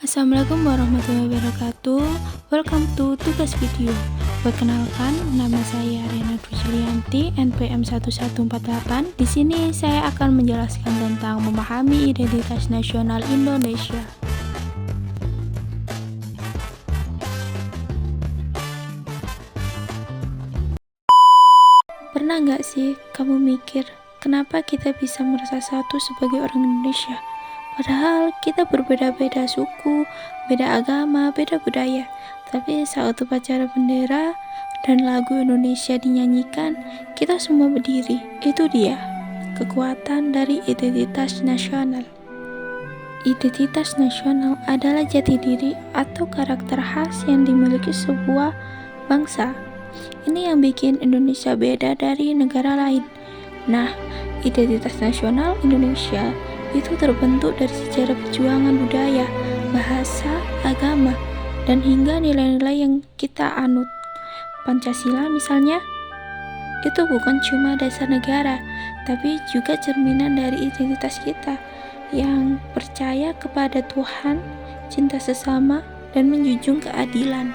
Assalamualaikum warahmatullahi wabarakatuh. Welcome to Tugas Video. Perkenalkan, nama saya Rena Dwi NPM 1148. Di sini saya akan menjelaskan tentang memahami identitas nasional Indonesia. Pernah nggak sih kamu mikir, kenapa kita bisa merasa satu sebagai orang Indonesia? Padahal kita berbeda-beda suku, beda agama, beda budaya. Tapi saat upacara bendera dan lagu Indonesia dinyanyikan, kita semua berdiri. Itu dia, kekuatan dari identitas nasional. Identitas nasional adalah jati diri atau karakter khas yang dimiliki sebuah bangsa. Ini yang bikin Indonesia beda dari negara lain. Nah, identitas nasional Indonesia itu terbentuk dari sejarah perjuangan budaya, bahasa, agama, dan hingga nilai-nilai yang kita anut. Pancasila misalnya, itu bukan cuma dasar negara, tapi juga cerminan dari identitas kita yang percaya kepada Tuhan, cinta sesama, dan menjunjung keadilan.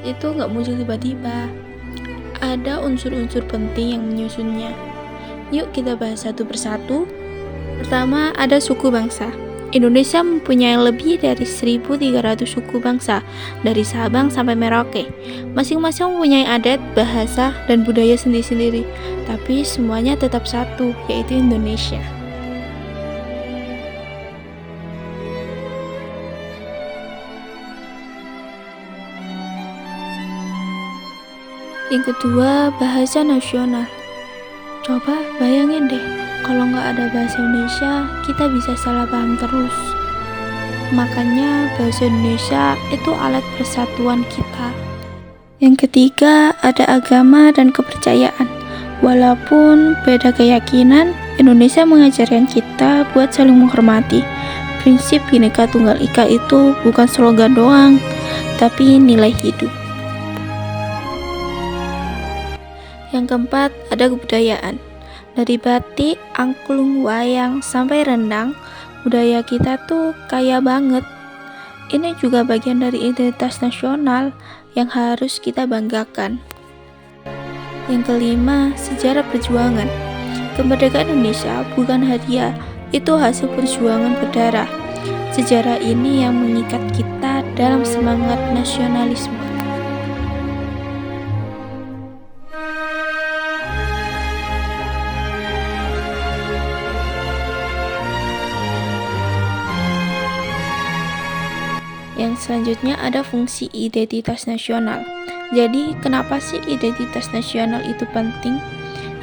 Itu nggak muncul tiba-tiba. Ada unsur-unsur penting yang menyusunnya. Yuk kita bahas satu persatu. Pertama, ada suku bangsa. Indonesia mempunyai lebih dari 1.300 suku bangsa, dari Sabang sampai Merauke. Masing-masing mempunyai adat, bahasa, dan budaya sendiri-sendiri, tapi semuanya tetap satu, yaitu Indonesia. Yang kedua, bahasa nasional. Coba bayangin deh, kalau nggak ada bahasa Indonesia, kita bisa salah paham terus. Makanya bahasa Indonesia itu alat persatuan kita. Yang ketiga, ada agama dan kepercayaan. Walaupun beda keyakinan, Indonesia mengajarkan kita buat saling menghormati. Prinsip Bhinneka Tunggal Ika itu bukan slogan doang, tapi nilai hidup. Yang keempat, ada kebudayaan. Dari batik, angklung, wayang, sampai rendang, budaya kita tuh kaya banget. Ini juga bagian dari identitas nasional yang harus kita banggakan. Yang kelima, sejarah perjuangan. Kemerdekaan Indonesia bukan hadiah, itu hasil perjuangan berdarah. Sejarah ini yang mengikat kita dalam semangat nasionalisme. Yang selanjutnya ada fungsi identitas nasional. Jadi, kenapa sih identitas nasional itu penting?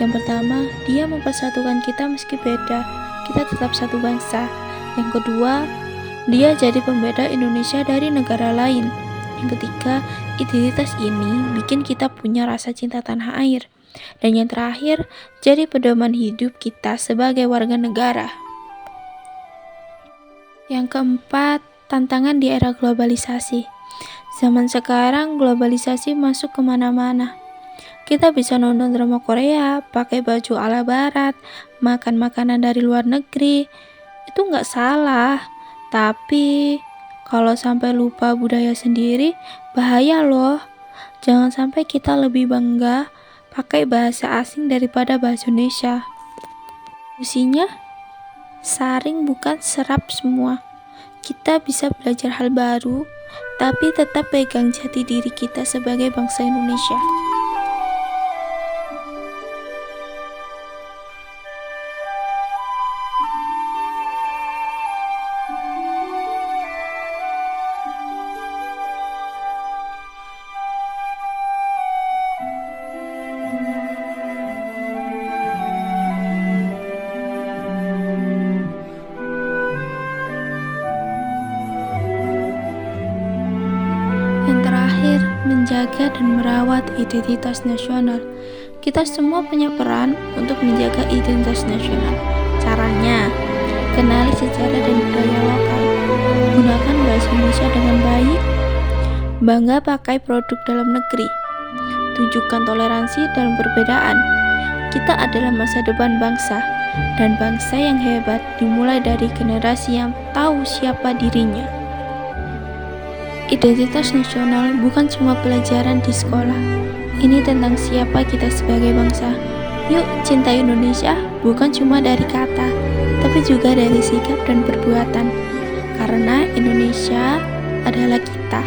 Yang pertama, dia mempersatukan kita meski beda. Kita tetap satu bangsa. Yang kedua, dia jadi pembeda Indonesia dari negara lain. Yang ketiga, identitas ini bikin kita punya rasa cinta tanah air. Dan yang terakhir, jadi pedoman hidup kita sebagai warga negara. Yang keempat, tantangan di era globalisasi. Zaman sekarang globalisasi masuk kemana-mana. Kita bisa nonton drama Korea, pakai baju ala barat, makan makanan dari luar negeri. Itu nggak salah. Tapi kalau sampai lupa budaya sendiri, bahaya loh. Jangan sampai kita lebih bangga pakai bahasa asing daripada bahasa Indonesia. Fungsinya, saring bukan serap semua. Kita bisa belajar hal baru, tapi tetap pegang jati diri kita sebagai bangsa Indonesia. Yang terakhir, menjaga dan merawat identitas nasional. Kita semua punya peran untuk menjaga identitas nasional. Caranya, kenali sejarah dan budaya lokal. Gunakan bahasa Indonesia dengan baik. Bangga pakai produk dalam negeri. Tunjukkan toleransi dalam perbedaan. Kita adalah masa depan bangsa, dan bangsa yang hebat dimulai dari generasi yang tahu siapa dirinya. Identitas nasional bukan cuma pelajaran di sekolah. Ini tentang siapa kita sebagai bangsa. Yuk cinta Indonesia bukan cuma dari kata, tapi juga dari sikap dan perbuatan. Karena Indonesia adalah kita.